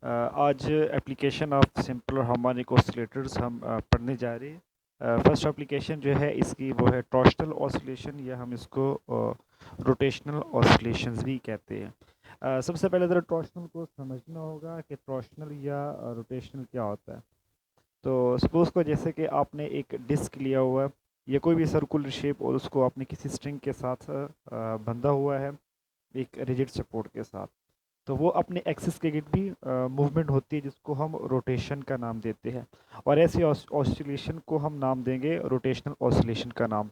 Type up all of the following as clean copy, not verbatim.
आज application of simple और harmonic oscillators हम पढ़ने जा रहे हैं। फर्स्ट एप्लीकेशन जो है इसकी वो है टॉर्शनल ऑसिलेशन, या हम इसको रोटेशनल ऑसिलेशंस भी कहते हैं। सबसे पहले ज़रा टॉर्शनल को समझना होगा कि टॉर्शनल या रोटेशनल क्या होता है। तो सपोज़ को जैसे कि आपने एक डिस्क लिया हुआ है या कोई भी सर्कुलर शेप, और उसको आपने किसी स्ट्रिंग के साथ बंधा हुआ है एक रिजिड सपोर्ट के साथ। तो वो अपने एक्सिस के गिर्द भी मूवमेंट होती है, जिसको हम रोटेशन का नाम देते हैं। और ऐसी ऑसिलेशन को हम नाम देंगे रोटेशनल ऑसिलेशन का नाम।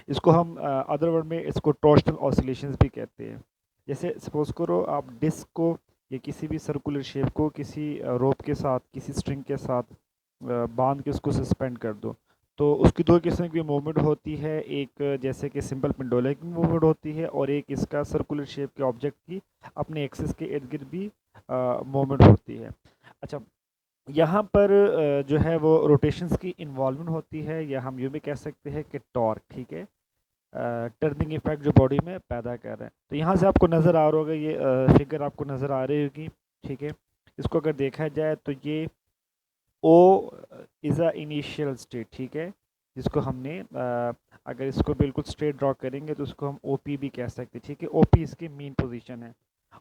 इसको हम अदर वर्ड में इसको टॉर्शनल ऑसिलेशंस भी कहते हैं। जैसे सपोज करो आप डिस्क को या किसी भी सर्कुलर शेप को किसी रोप के साथ, किसी स्ट्रिंग के साथ बांध के उसको सस्पेंड कर दो, तो उसकी दो किस्म की मूवमेंट होती है। एक जैसे कि सिंपल पेंडुलम की मूवमेंट होती है, और एक इसका सर्कुलर शेप के ऑब्जेक्ट की अपने एक्सिस के इर्द गिर्द भी मूवमेंट होती है। अच्छा, यहाँ पर जो है वो रोटेशंस की इन्वॉल्वमेंट होती है, या हम यूँ भी कह सकते हैं कि टॉर्क, ठीक है, टर्निंग इफेक्ट जो बॉडी में पैदा कर रहा है। तो यहाँ से आपको नज़र आ रहा होगा, ये फिगर आपको नज़र आ रही होगी, ठीक है। इसको अगर देखा जाए तो ये O is a initial state, ठीक है, जिसको हमने अगर इसको बिल्कुल स्ट्रेट ड्रॉ करेंगे तो उसको हम ओ पी भी कह सकते हैं, ठीक है। ओ पी इसकी मेन पोजीशन है,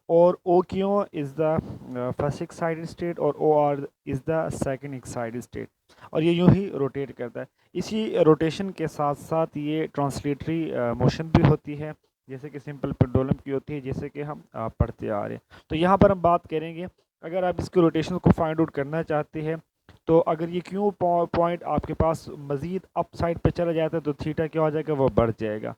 और O Q is the first excited state, और O R is the second excited state. और ये यूं ही रोटेट करता है। इसी रोटेशन के साथ साथ ये ट्रांसलेटरी मोशन भी होती है, जैसे कि सिंपल पेंडुलम की होती है, जैसे कि हम पढ़ते आ रहे हैं। तो यहाँ पर हम बात करेंगे, अगर आप इसके रोटेशन को फाइंड आउट करना चाहते हैं, तो अगर ये क्यों पॉइंट आपके पास मज़ीद अप साइड पे चला जाता है, तो थीटा क्या हो जाएगा, वो बढ़ जाएगा।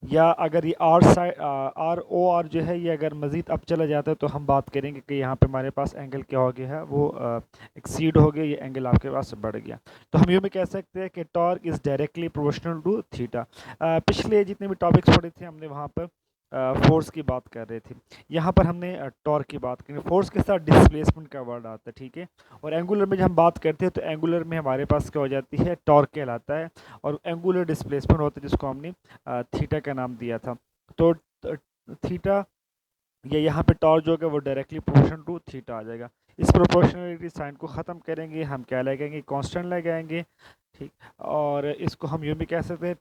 या अगर ये R side R O R जो है, ये अगर मज़ीद अप चला जाता है, तो हम बात करेंगे कि यहाँ पे हमारे पास एंगल क्या हो गया है, वो एक्सीड हो गया, ये एंगल आपके पास बढ़ गया। तो हम यूँ भी कह सकते हैं कि torque is directly proportional to theta. पिछले जितने भी टॉपिक्स पढ़े थे हमने, वहाँ पर फोर्स की बात कर रहे थे। यहाँ पर हमने टॉर्क की बात करेंगे। फोर्स के साथ डिस्प्लेसमेंट का वर्ड आता है, ठीक है। और एंगुलर में जब हम बात करते हैं, तो एंगुलर में हमारे पास क्या हो जाती है, टॉर्क कहलाता है। और एंगुलर डिस्प्लेसमेंट होता है, जिसको हमने थीटा का नाम दिया था। तो थीटा या यहाँ पे टॉर्क जो है वो डायरेक्टली प्रोपोर्शनल टू थीटा आ जाएगा। इस प्रोपोर्शनलिटी साइन को ख़त्म करेंगे, हम क्या लगाएंगे, कांस्टेंट लगाएंगे, ठीक। और इसको हम यूँ भी कह सकते हैं,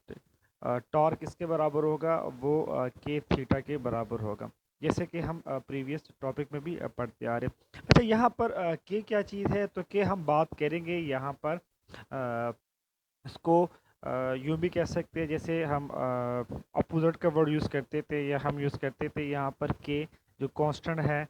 टॉर्क किसके बराबर होगा, वो के थीटा के बराबर होगा, जैसे कि हम प्रीवियस टॉपिक में भी पढ़ते आ रहे हैं। अच्छा, यहाँ पर के क्या चीज़ है, तो के हम बात करेंगे यहाँ पर इसको यूँ भी कह सकते हैं, जैसे हम अपोजिट का वर्ड यूज़ करते थे, या हम यूज़ करते थे यहाँ पर के जो कांस्टेंट है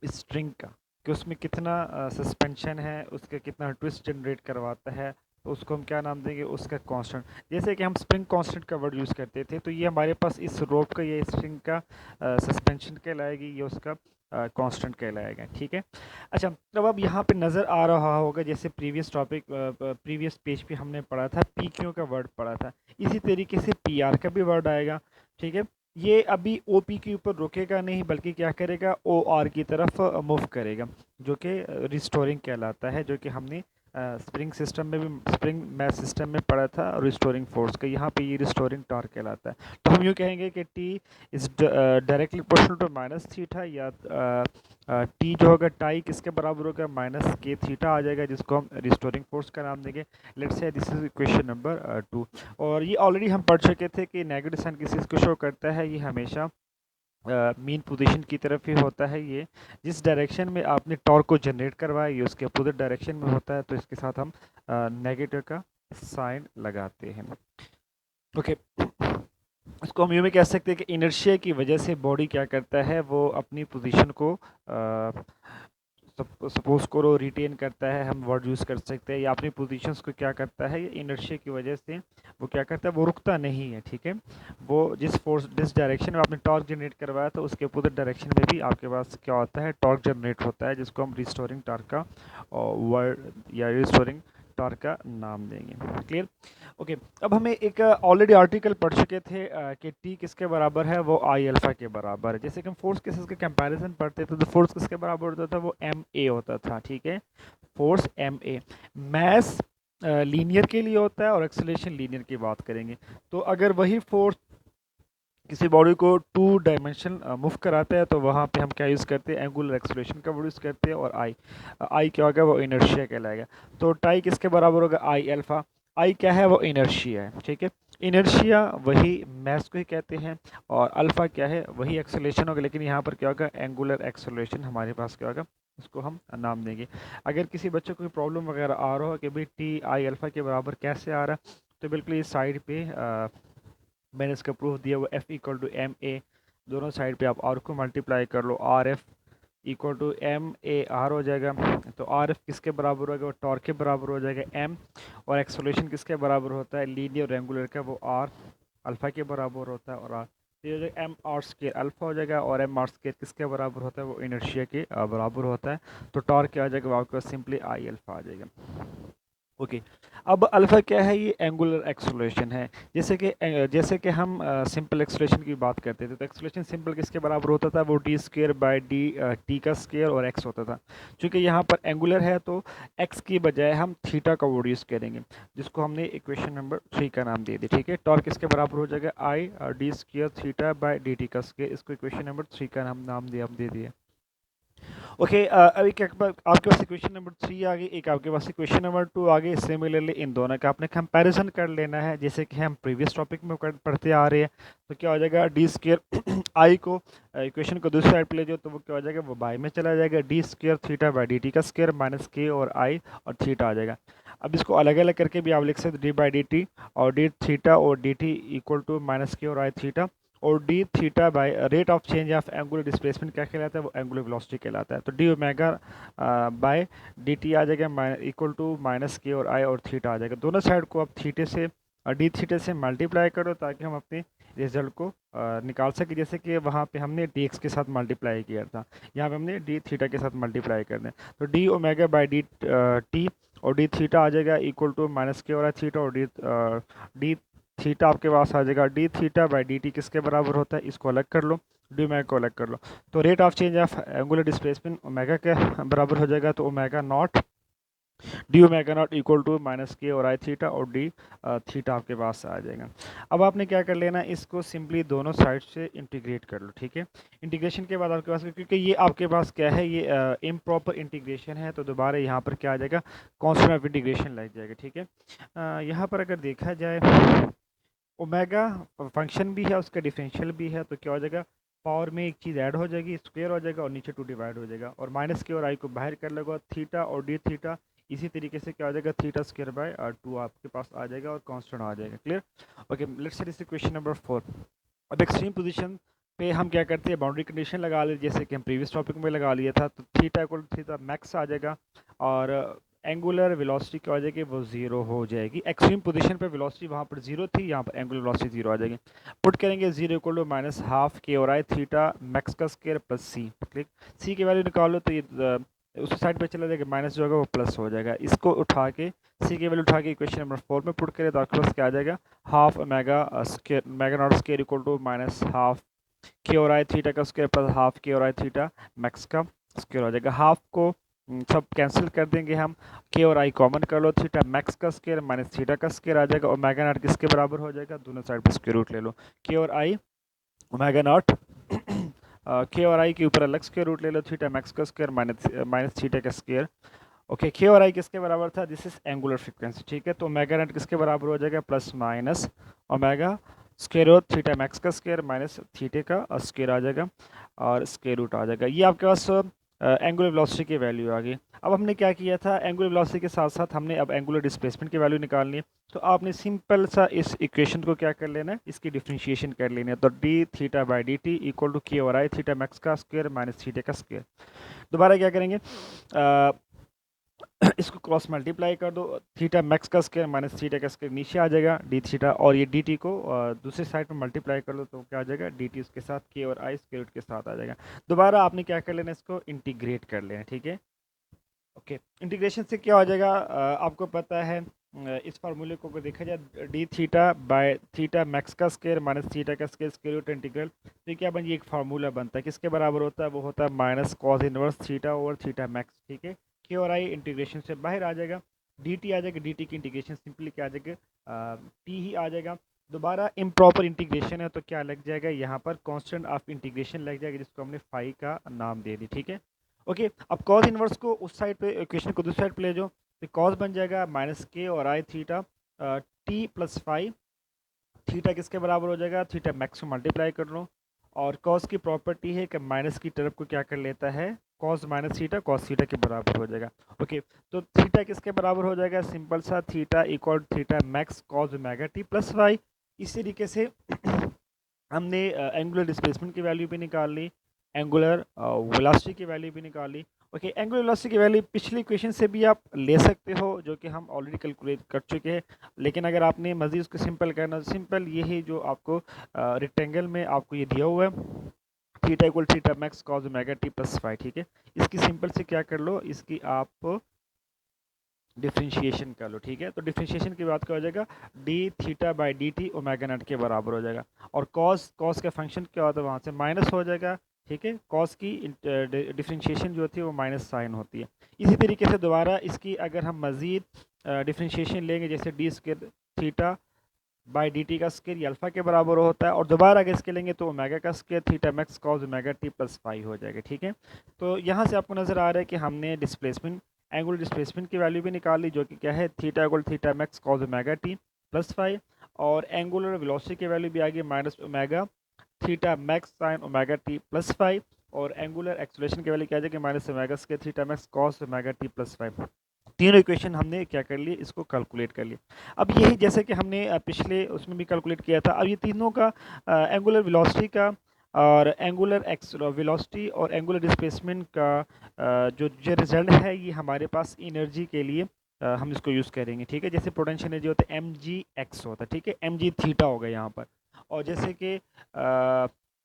स्ट्रिंग का, कि उसमें कितना सस्पेंशन है, उसका कितना ट्विस्ट जनरेट करवाता है, तो उसको हम क्या नाम देंगे, उसका कांस्टेंट। जैसे कि हम स्प्रिंग कांस्टेंट का वर्ड यूज़ करते थे, तो ये हमारे पास इस रोप का, ये स्प्रिंग का सस्पेंशन कहलाएगी, ये उसका कांस्टेंट कहलाएगा, ठीक है। अच्छा, अब यहाँ पे नज़र आ रहा होगा, जैसे प्रीवियस टॉपिक प्रीवियस पेज पे हमने पढ़ा था, पी क्यू का वर्ड पढ़ा था, इसी तरीके से पी आर का भी वर्ड आएगा, ठीक है। ये अभी ओ पी के ऊपर रुकेगा नहीं, बल्कि क्या करेगा, ओ आर की तरफ मूव करेगा, जो कि रिस्टोरिंग कहलाता है, जो कि हमने स्प्रिंग सिस्टम में भी, स्प्रिंग मैथ सिस्टम में पढ़ा था, रिस्टोरिंग फोर्स का। यहाँ पे ये रिस्टोरिंग टॉर्क कहलाता है। तो हम यूँ कहेंगे कि T is directly proportional to minus theta, या टी जो होगा टाई किसके बराबर होगा, माइनस के थीटा आ जाएगा, जिसको हम रिस्टोरिंग फोर्स का नाम देंगे। Let's say this is equation number 2। और ये ऑलरेडी हम पढ़ चुके थे कि नेगेटिव साइन किस चीज़ को शो करता है, ये हमेशा मीन पोजीशन की तरफ ही होता है। ये जिस डायरेक्शन में आपने टॉर्क को जनरेट करवाया, ये उसके अपोजिट डायरेक्शन में होता है, तो इसके साथ हम नेगेटिव का साइन लगाते हैं, ओके। इसको हम यूँ भी कह सकते हैं कि इनर्शिया की वजह से बॉडी क्या करता है, वो अपनी पोजीशन को सपोज करो रिटेन करता है, हम वर्ड यूज़ कर सकते हैं, या अपनी पोजीशंस को क्या करता है, ये इनर्शिया की वजह से वो क्या करता है, वो रुकता नहीं है, ठीक है। वो जिस डायरेक्शन में आपने टॉर्क जनरेट करवाया, तो उसके अपोजिट डायरेक्शन में भी आपके पास क्या होता है, टॉर्क जनरेट होता है, जिसको हम रिस्टोरिंग टॉर्क का वर्ड या रिस्टोरिंग टॉर्क का नाम देंगे, क्लियर, ओके। अब हमें एक ऑलरेडी आर्टिकल पढ़ चुके थे कि टी किसके बराबर है, वो आई अल्फ़ा के बराबर है। जैसे कि हम फोर्स केसेस के कंपैरिजन पढ़ते थे, तो फोर्स किसके बराबर होता था, वो एम ए होता था, ठीक है, force M A. Mass linear के लिए होता है, और एक्सेलरेशन लीनियर की बात करेंगे। तो अगर वही फोर्स किसी बॉडी को टू डायमेंशन मूव कराता है तो वहाँ पे हम क्या यूज़ करते हैं, एंगुलर एक्सेलरेशन का वर्ड यूज़ करते हैं। और आई, आई क्या होगा, वो इनर्शिया कहलाएगा। तो टाई किसके बराबर होगा, आई अल्फा। आई क्या है, वो इनर्शिया है, ठीक है। इनर्शिया वही मैस को ही कहते हैं, और अल्फा क्या है, वही एक्सेलरेशन होगा। लेकिन यहाँ पर क्या होगा, एंगुलर एक्सेलरेशन हमारे पास क्या होगा, उसको हम नाम देंगे। अगर किसी बच्चे को कोई प्रॉब्लम वगैरह आ रहा हो कि भाई टी आई अल्फा के बराबर कैसे आ रहा है, तो बिल्कुल इस साइड पे मैंने इसका प्रूफ दिया, वो F equal to M A, दोनों साइड पे आप आर को मल्टीप्लाई कर लो, R F equal to M A R हो जाएगा। तो आर एफ किसके बराबर होगा, वो टॉर्क के बराबर हो जाएगा एम। और एक्सेलरेशन किसके बराबर होता है, लीनियर रेंगुलर का, वो आर अल्फ़ा के बराबर होता है। और आर तो ये हो जाएगा एम आर स्केयर अल्फ़ा हो जाएगा। और एम आर स्केयर किसके बराबर होता है, वो इनर्शिया के बराबर होता है। तो टॉर्क क्या आ जाएगा, वो आपके पास सिंपली आई अल्फ़ा आ जाएगा। ओके, अब अल्फ़ा क्या है, ये एंगुलर एक्सेलरेशन है। जैसे कि हम सिंपल एक्सेलरेशन की बात करते थे, तो एक्सेलरेशन सिंपल किसके बराबर होता था, वो D square by D T का स्क्वायर और एक्स होता था। क्योंकि यहाँ पर एंगुलर है तो एक्स की बजाय हम थीटा का वर्ड यूज़ करेंगे, जिसको हमने इक्वेशन नंबर 3 का नाम दे दिया, ठीक है। टॉर्क किसके बराबर हो जाएगा, I D square theta by D T का स्क्वायर, इसको इक्वेशन नंबर 3 का नाम दे दिया। ओके, अभी क्या आपके पास इक्वेशन नंबर 3 आ गई, एक आपके पास इक्वेशन नंबर 2 आ गई। सिमिलरली इन दोनों का आपने कंपैरिजन कर लेना है, जैसे कि हम प्रीवियस टॉपिक में पढ़ते आ रहे हैं। तो क्या हो जाएगा, डी स्क्वायर आई को इक्वेशन को दूसरी साइड पे ले जाओ तो वो क्या हो जाएगा, वो बाई में चला जाएगा, D square theta by D T का स्क्वायर माइनस के और आई और थीटा आ जाएगा। अब इसको अलग अलग करके भी आप लिख सकते डी बाई डी टी और डी थीटा और D T equal to minus K और आई थीटा। और D theta by rate of change of angular displacement क्या कहलाता है, वो एंगुलर वेलोसिटी कहलाता है। तो D omega by D T आ जाएगा इक्वल टू माइनस के और आई और थीटा आ जाएगा। दोनों साइड को आप थीटे से डी थीटे से मल्टीप्लाई करो ताकि हम अपने रिजल्ट को निकाल सके। जैसे कि वहाँ पे हमने डी एक्स के साथ मल्टीप्लाई किया था, यहाँ पे हमने डी थीटा के साथ मल्टीप्लाई कर दें। तो D omega by D T और डी थीटा आ जाएगा इक्वल टू माइनस के और आई थीटा। और डी थीटा आपके पास आ जाएगा, D theta by D T किसके बराबर होता है, इसको अलग कर लो, डी ओमेगा को अलग कर लो। तो rate of change of angular displacement omega के बराबर हो जाएगा। तो omega not D omega not equal to minus K और आई थीटा और डी थीटा आपके पास आ जाएगा। अब आपने क्या कर लेना, इसको सिंपली दोनों साइड से इंटीग्रेट कर लो, ठीक है। इंटीग्रेशन के बाद आपके पास, क्योंकि ये आपके पास क्या है, ये इम्प्रॉपर इंटीग्रेशन है, तो दोबारा यहाँ पर क्या आ जाएगा, कॉन्स्टेंट ऑफ इंटीग्रेशन लग जाएगा, ठीक है। यहाँ पर अगर देखा जाए, ओमेगा फंक्शन भी है, उसका डिफरेंशियल भी है, तो क्या हो जाएगा, पावर में एक चीज़ ऐड हो जाएगी, स्क्वायर हो जाएगा और नीचे 2 डिवाइड हो जाएगा। और माइनस के और आई को बाहर कर लगेगा, थीटा और डी थीटा इसी तरीके से क्या हो जाएगा, थीटा स्क्वायर बाय 2 आपके पास आ जाएगा और कांस्टेंट आ जाएगा। Clear. Okay, let's see question number 4। अब एक्सट्रीम पोजीशन पे हम क्या करते हैं, बाउंड्री कंडीशन लगा ले, जैसे कि हम प्रीवियस टॉपिक में लगा लिया था। तो theta equal to theta max आ जाएगा और एंगुलर वेलोसिटी क्या हो जाएगी, वो जीरो हो जाएगी। एक्सट्रीम पोजीशन पे वेलोसिटी वहाँ पर जीरो थी, यहाँ पर एंगुलर वेलोसिटी जीरो आ जाएगी। पुट करेंगे zero equal to minus half K और आई थीटा मैक्स का square plus C. Click, C की वैल्यू निकालो तो ये उस साइड पे चला जाएगा, माइनस जो होगा वो प्लस हो जाएगा। इसको उठा के सी की वैल्यू उठा के इक्वेशन नंबर 4 में पुट करें तो आपके पास क्या आ जाएगा, half omega square omega not square equal to minus half K और आई थीटा का स्क्वायर प्लस हाफ के और आई थीटा मैक्स का स्क्वायर हो जाएगा। हाफ को सब कैंसिल कर देंगे हम, के और आई कॉमन कर लो, थीटा मैक्स का स्क्वायर माइनस थीटा का स्क्वायर आ जाएगा। ओमेगा नॉट किसके बराबर हो जाएगा, दोनों साइड पर स्क्वायर रूट ले लो, के और आई ओमेगा नॉट के और आई के ऊपर अलग स्क्वायर रूट ले लो, थीटा मैक्स का स्क्वायर माइनस थीटा का स्क्वायर। ओके, के और आई किसके बराबर था, दिस इज एंगुलर फ्रीक्वेंसी, ठीक है। तो ओमेगा नॉट किसके बराबर हो जाएगा, plus minus omega square root theta max का स्क्वायर माइनस थीटे का स्क्वायर आ जाएगा और स्क्वायर रूट आ जाएगा। ये आपके पास एंगुलर वेलोसिटी की वैल्यू आ गई। अब हमने क्या किया था, एंगुलर वेलोसिटी के साथ साथ हमने अब एंगुलर डिस्प्लेसमेंट की वैल्यू निकालनी है। तो आपने सिंपल सा इस इक्वेशन को क्या कर लेना है, इसकी डिफ्रेंशिएशन कर लेनी है। तो D theta by D T equal to K और आई थीटा मैक्स का स्क्वायर माइनस थीटे का स्क्वायर। दोबारा क्या करेंगे, इसको क्रॉस मल्टीप्लाई कर दो, थीटा मैक्स का स्क्वायर माइनस थीटा का स्क्वायर नीचे आ जाएगा डी थीटा, और ये डी टी को दूसरी साइड पर मल्टीप्लाई कर दो तो क्या आ जाएगा, डी टी उसके साथ के और आई स्क्वायर रूट के साथ आ जाएगा। दोबारा आपने क्या कर लेना, इसको इंटीग्रेट कर लेना, ठीक है। ओके, इंटीग्रेशन से क्या हो जाएगा, आपको पता है इस फार्मूले को अगर देखा जाए, D theta by theta max का स्क्वायर माइनस थीटा का स्क्वायर स्क्वायर रूट इंटीग्रल, तो क्या बन, ये एक फार्मूला बनता है, किसके बराबर होता है, वो होता है minus cos inverse theta over theta max, ठीक है। के और आई इंटीग्रेशन से बाहर आ जाएगा, डी टी आ जाएगा, डी टी की इंटीग्रेशन सिंपली क्या आ जाएगा, टी ही आ जाएगा। दोबारा इम्प्रॉपर इंटीग्रेशन है तो क्या लग जाएगा यहाँ पर कांस्टेंट ऑफ इंटीग्रेशन लग जाएगा, जिसको हमने फाई का नाम दे दी। ठीक है, ओके। अब कॉस इनवर्स को उस साइड पे, इक्वेशन को दूसरी साइड पे ले जाओ, तो कॉस बन जाएगा माइनस के और I theta T plus five. Theta किसके बराबर हो जाएगा, थीटा मैक्स को मल्टीप्लाई कर लो, और कॉस की प्रॉपर्टी है कि माइनस की तरफ को क्या कर लेता है, cos minus theta cos theta के बराबर हो जाएगा। ओके, तो थीटा किसके बराबर हो जाएगा, सिंपल सा, theta equal theta max cos omega T plus Y. इस तरीके से हमने एंगुलर डिस्प्लेसमेंट की वैल्यू भी निकाल ली, एंगुलर वेलोसिटी की वैल्यू भी निकाल ली। ओके, एंगुलर वेलोसिटी की वैल्यू पिछली इक्वेशन से भी आप ले सकते हो, जो कि हम ऑलरेडी कैलकुलेट कर चुके हैं, लेकिन अगर आपने मज़ीद उसको सिंपल करना, सिंपल ये है जो आपको रेक्टेंगल में आपको ये दिया हुआ है, theta equal theta max cos omega T plus five. ठीक है, इसकी सिंपल से क्या कर लो, इसकी आप डिफ्रेंशिएशन कर लो। ठीक है, तो डिफ्रेंशिएशन की बात क्या हो जाएगा, D theta by D T omega naught के बराबर हो जाएगा, और कॉस कॉस का फंक्शन क्या होता है वहाँ से माइनस हो जाएगा। ठीक है, कॉस की डिफ्रेंशिएशन जो होती है वो माइनस साइन होती है। इसी तरीके से दोबारा इसकी अगर हम मज़ीद डिफ्रेंशिएशन लेंगे, जैसे D square theta by D T का स्क्वायर ये अल्फ़ा के बराबर होता है, और दोबारा अगर इसके लेंगे तो ओमेगा का square theta max cos omega T plus five हो जाएगा। ठीक है, तो यहाँ से आपको नज़र आ रहा है कि हमने डिस्प्लेसमेंट, एंगुलर डिस्प्लेसमेंट की वैल्यू भी निकाल ली, जो कि क्या है, theta equal theta max cos omega T plus five, और एंगुलर वेलोसिटी की वैल्यू भी आ गई minus omega theta max sine omega T plus five, और एंगुलर एक्सेलरेशन की वैल्यू क्या आ जाएगी, minus omega square theta max cos omega T plus five. तीनों equation हमने क्या कर लिए, इसको कैलकुलेट कर लिया। अब यही जैसे कि हमने पिछले उसमें भी कैलकुलेट किया था, अब ये तीनों का एंगुलर वेलोसिटी का और एंगुलर एक्स वेलोसिटी और एंगुलर डिस्प्लेसमेंट का जो जो रिजल्ट है, ये हमारे पास एनर्जी के लिए हम इसको यूज़ करेंगे। ठीक है, जैसे पोटेंशियल एनर्जी होता है एम जी एक्स होता है, ठीक है, एम जी थीटा होगा यहाँ पर, और जैसे कि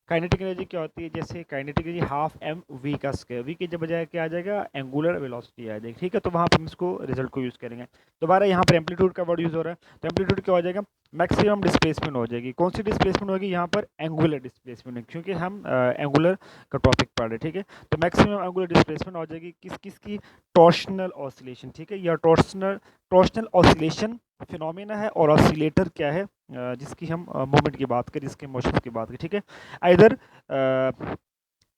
काइनेटिक एनर्जी क्या होती है, जैसे kinetic energy half M V का स्क्वायर, वी के जब बजाय क्या आ जाएगा, एंगुलर वेलोसिटी आ जाएगी। ठीक है, तो वहाँ पर हम इसको रिजल्ट को यूज़ करेंगे। दोबारा यहाँ पर एम्पलीट्यूड का वर्ड यूज़ हो रहा है, तो एम्पलीट्यूड क्या हो जाएगा, मैक्सिमम डिस्प्लेसमेंट हो जाएगी। कौन सी डिस्प्लेसमेंट होगी यहाँ पर, एंगुलर डिस्प्लेसमेंट है, क्योंकि हम एंगुलर का टॉपिक पढ़ रहे हैं। ठीक है, तो मैक्सिमम एंगुलर डिस्प्लेसमेंट हो जाएगी किस किस की, टॉर्शनल ऑसिलेशन। ठीक है, या टॉर्शनल ऑसिलेशन फिनोमेना है, और ऑसिलेटर क्या है, जिसकी हम मूवमेंट की बात करें, इसके मोशन की बात करें। ठीक है, इधर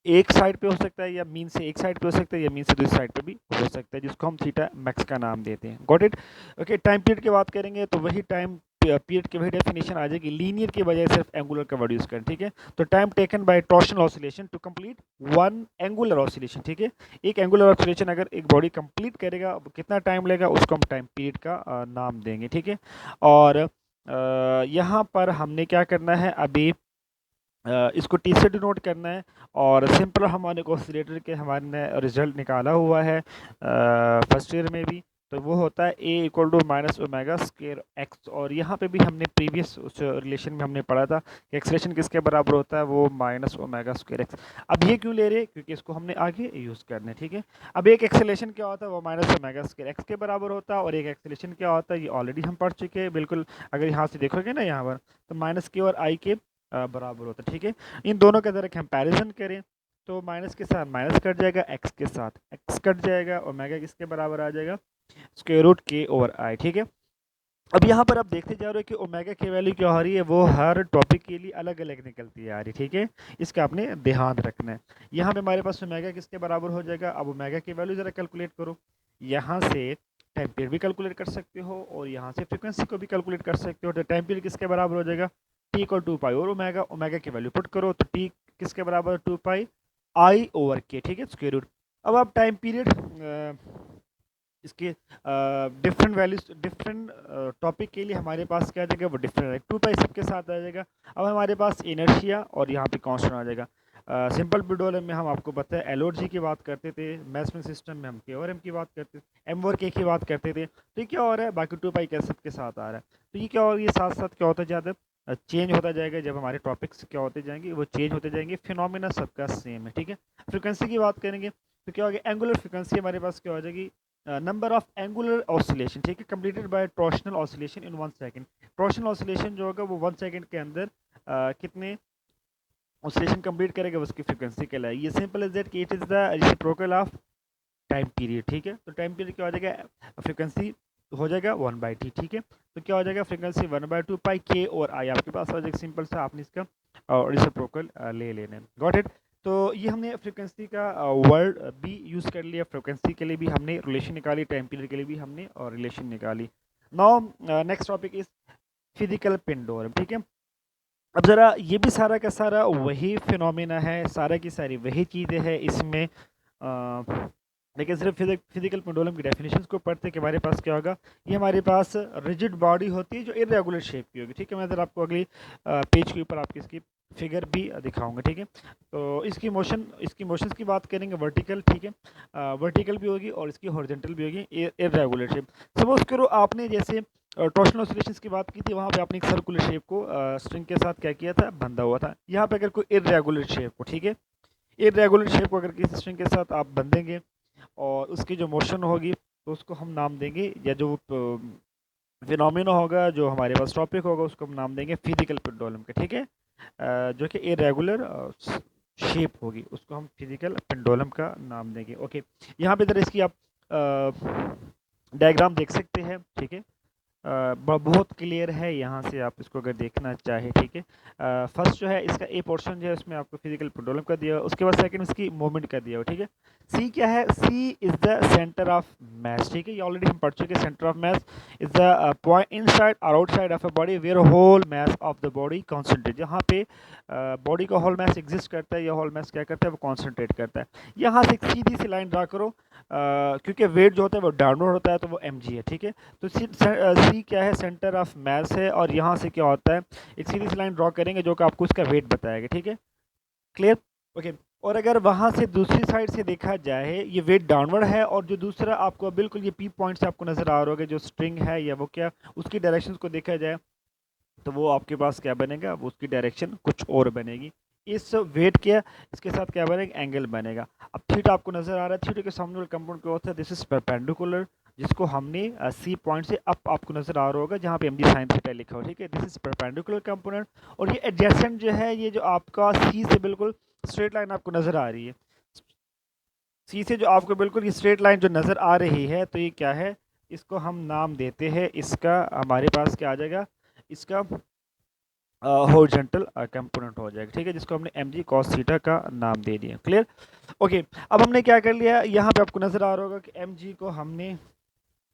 एक साइड पे हो सकता है, या मीन से एक साइड पे हो सकता है, या मीन से दूसरी साइड पे भी हो सकता है, जिसको हम थीटा मैक्स का नाम देते हैं। Got it. Okay, time period की बात करेंगे तो वही टाइम पीरियड की वही डेफिनेशन आ जाएगी, लीनियर की बजाय सिर्फ एंगुलर का वर्ड यूज करें। ठीक है, तो time taken by torsional oscillation to complete one angular oscillation. ठीक है, एक एंगुलर ऑसिलेशन अगर एक बॉडी कंप्लीट करेगा, कितना टाइम लेगा, उसको हम टाइम पीरियड का नाम देंगे। ठीक है, और यहाँ पर हमने क्या करना है, अभी इसको टी से डिनोट करना है, और सिंपल हार्मोनिक ऑसिलेटर के हमारे ने रिजल्ट निकाला हुआ है फर्स्ट ईयर में भी, तो वो होता है A equal to minus omega square X, और यहाँ पे भी हमने प्रीवियस उस रिलेशन में हमने पढ़ा था कि एक्सलेशन किसके बराबर होता है, वो माइनस ओमेगा स्क्वायर एक्स। अब ये क्यों ले रहे हैं, क्योंकि इसको हमने आगे यूज़ करना है। ठीक है, अब एक एक्सेलेशन क्या होता है, वो माइनस ओमेगा स्क्वायर एक्स के बराबर होता है, और एक एक्सेलेशन क्या होता है, ये ऑलरेडी हम पढ़ चुके हैं बिल्कुल। अगर यहाँ से देखोगे ना, यहाँ पर तो माइनस के और आई के बराबर होता है। ठीक है, इन दोनों का ज़रा कंपैरिजन करें, तो माइनस के साथ माइनस कट जाएगा, एक्स के साथ एक्स कट जाएगा, ओमेगा किसके बराबर आ जाएगा, स्क्वायर रूट के ओवर आई। ठीक है, अब यहाँ पर आप देखते जा रहे हो कि ओमेगा की वैल्यू क्या हो रही है, वो हर टॉपिक के लिए अलग अलग निकलती है आ रही। ठीक है, इसका आपने ध्यान रखना है। यहाँ पे हमारे पास ओमेगा किसके बराबर हो जाएगा, अब ओमेगा की वैल्यू ज़रा कैलकुलेट करो, यहाँ से टाइम पीरियड भी कैलकुलेट कर सकते हो, और यहाँ से फ्रिक्वेंसी को भी कैलकुलेट कर सकते हो। तो टाइम पीरियड किसके बराबर हो जाएगा, टी इक्वल टू पाई और ओमेगा, ओमेगा की वैल्यू पुट करो तो टी किसके बराबर, टू पाई आई ओवर के। ठीक है, स्क्वायर रूट। अब आप टाइम पीरियड इसके डिफरेंट वैल्यूज डिफरेंट टॉपिक के लिए हमारे पास क्या आ जाएगा, वो डिफरेंट है, टू पाई सबके साथ आ जाएगा। अब हमारे पास इनर्शिया और यहाँ पे कांस्टेंट आ जाएगा। सिंपल पेडोलम में हम आपको पता है एलओजी की बात करते थे, मैसमिन सिस्टम में हम के और एम की बात करते थे, एम और के की बात करते थे। तो ये क्या हो रहा है, बाकी टू पाई क्या सबके साथ आ रहा है, तो ये क्या हो रहा है, ये साथ साथ क्या होता जाता है, चेंज होता जाएगा। जब हमारे टॉपिक्स क्या होते जाएंगे, वो चेंज होते जाएंगे, फिनोमिना सबका सेम है। ठीक है, फ्रिक्वेंसी की बात करेंगे तो क्या होगा, एंगुलर फ्रिक्वेंसी हमारे पास क्या हो जाएगी, नंबर ऑफ एंगुलर ऑसिलेशन। ठीक है, completed by torsional oscillation in 1 second. Torsional oscillation जो होगा वो 1 सेकंड के अंदर कितने ऑसिलेशन कंप्लीट करेगा, उसकी फ्रिक्वेंसी कहलाएगी। ये सिंपल इज दैट कि it is the reciprocal of time period. ठीक है, तो टाइम पीरियड क्या हो जाएगा, फ्रिक्वेंसी हो जाएगा 1/t, ठीक है। तो क्या हो जाएगा, फ्रीक्वेंसी 1/2 पाई के और आई आपके पास आ जाएगा, सिंपल सा आपने इसका रेसिप्रोकल ले लेना है। Got it. तो ये हमने फ्रीक्वेंसी का वर्ड भी यूज़ कर लिया, फ्रीक्वेंसी के लिए भी हमने रिलेशन निकाली, टाइम पीरियड के लिए भी हमने रिलेशन निकाली। Now next topic is physical pendulum, ठीक है। अब ज़रा ये भी सारा का सारा वही फिनोमेना है, सारा की सारी वही चीज़ें हैं इसमें, लेकिन सिर्फ फिजिकल पेंडुलम की डेफिनेशंस को पढ़ते कि हमारे पास क्या होगा। ये हमारे पास रिजिड बॉडी होती है जो इरेगुलर शेप की होगी, ठीक है। मैं ज़रा आपको अगली पेज के ऊपर आपकी इसकी फिगर भी दिखाऊंगा, ठीक है। तो इसकी मोशंस की बात करेंगे, वर्टिकल, ठीक है, वर्टिकल भी होगी और इसकी हॉरिजॉन्टल भी होगी, इरेगुलर शेप। सपोज करो आपने जैसे टॉर्शनल ऑसिलेशंस की बात की थी, वहाँ पे आपने एक सर्कुलर शेप को स्ट्रिंग के साथ क्या किया था, बंधा हुआ था। यहाँ पे अगर कोई इरेगुलर शेप को, ठीक है, इरेगुलर शेप को अगर किसी स्ट्रिंग के साथ आप बंधेंगे और उसकी जो मोशन होगी तो उसको हम नाम देंगे, या जो फिनोमेना होगा, जो हमारे पास टॉपिक होगा, उसको हम नाम देंगे फिजिकल पेंडुलम के, ठीक है। जो कि इरेगुलर शेप होगी उसको हम फिजिकल पेंडुलम का नाम देंगे। ओके, यहाँ पे जरा इसकी आप डायग्राम देख सकते हैं, ठीक है। बहुत क्लियर है, यहाँ से आप इसको अगर देखना चाहे, ठीक है। फर्स्ट जो है इसका ए पोर्शन जो है उसमें आपको फिजिकल पेंडुलम का दिया हुआ, उसके बाद सेकंड इसकी मूवमेंट का दिया हुआ, ठीक है। सी क्या है, C is the centre of mass, ठीक है, ये ऑलरेडी हम पढ़ चुके हैं। Centre of mass is the point inside और outside of a body where whole mass of the body concentrate, जहाँ पे बॉडी का होल मास एग्जिस्ट करता है, या होल मास क्या करता है, वो कॉन्सेंट्रेट करता है। यहाँ से एक सीधी सी लाइन ड्रा करो, क्योंकि वेट जो होता है वो डाउनवर्ड होता है तो वो mg है, ठीक है। तो सी क्या है, सेंटर ऑफ मास है, और यहाँ से क्या होता है, एक सीधी सी लाइन ड्रॉ करेंगे जो कि आपको इसका वेट बताएगा, ठीक है। Clear, okay. और अगर वहाँ से दूसरी साइड से देखा जाए, ये वेट डाउनवर्ड है, और जो दूसरा आपको बिल्कुल ये पी पॉइंट से आपको नज़र आ रहा होगा, जो स्ट्रिंग है या वो क्या, उसकी डायरेक्शन को देखा जाए तो वो आपके पास क्या बनेगा, वो उसकी डायरेक्शन कुछ और बनेगी। इस वेट के इसके साथ क्या बनेगा, एंगल बनेगा। अब थीटा आपको नजर आ रहा है, थीटा के सामने वाला कंपाउंड क्या होता है, दिस इज परपेंडिकुलर, जिसको हमने सी पॉइंट से अप आपको नजर आ रहा होगा, जहाँ पे mg sin थीटा लिखा हो, ठीक है। दिस इज परपेंडिकुलर कंपोनेंट, और ये एडजेसेंट जो है, ये जो आपका सी से बिल्कुल स्ट्रेट लाइन आपको नजर आ रही है, सी से जो आपको बिल्कुल ये स्ट्रेट लाइन जो नजर आ रही है, तो ये क्या है, इसको हम नाम देते हैं, इसका हमारे पास क्या आ जाएगा, इसका हॉरिजॉन्टल कंपोनेंट हो जाएगा, ठीक है, जिसको हमने mg cos थीटा का नाम दे दिया। Clear, okay. अब हमने क्या कर लिया, यहाँ पे आपको नज़र आ रहा होगा कि mg को हमने,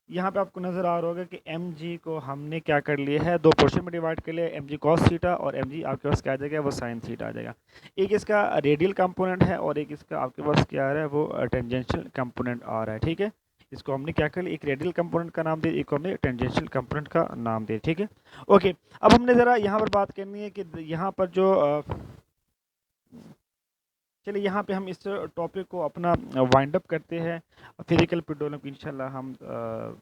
यहाँ पे आपको नज़र आ रहा होगा कि mg को हमने क्या कर लिया है, दो पोर्शन में डिवाइड कर लिया, mg cos थीटा और mg आपके पास क्या आ जाएगा, वो sin थीटा आ जाएगा। एक इसका रेडियल कंपोनेंट है और एक इसका आपके पास क्या आ रहा है, वो टेंजेंशियल कंपोनेंट आ रहा है, ठीक है। इसको हमने क्या कर लिया, एक रेडियल कंपोनेंट का नाम दे, एक हमने टेंजेंशियल कंपोनेंट का नाम दे, ठीक है। ओके, अब हमने ज़रा यहाँ पर बात करनी है कि यहाँ पर जो चलिए यहाँ पे हम इस टॉपिक को अपना वाइंड अप करते हैं। फिजिकल पेंडुलम इंशाल्लाह हम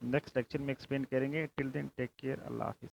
नेक्स्ट लेक्चर में एक्सप्लेन करेंगे। टिल देन टेक केयर, अल्लाह हाफिज़।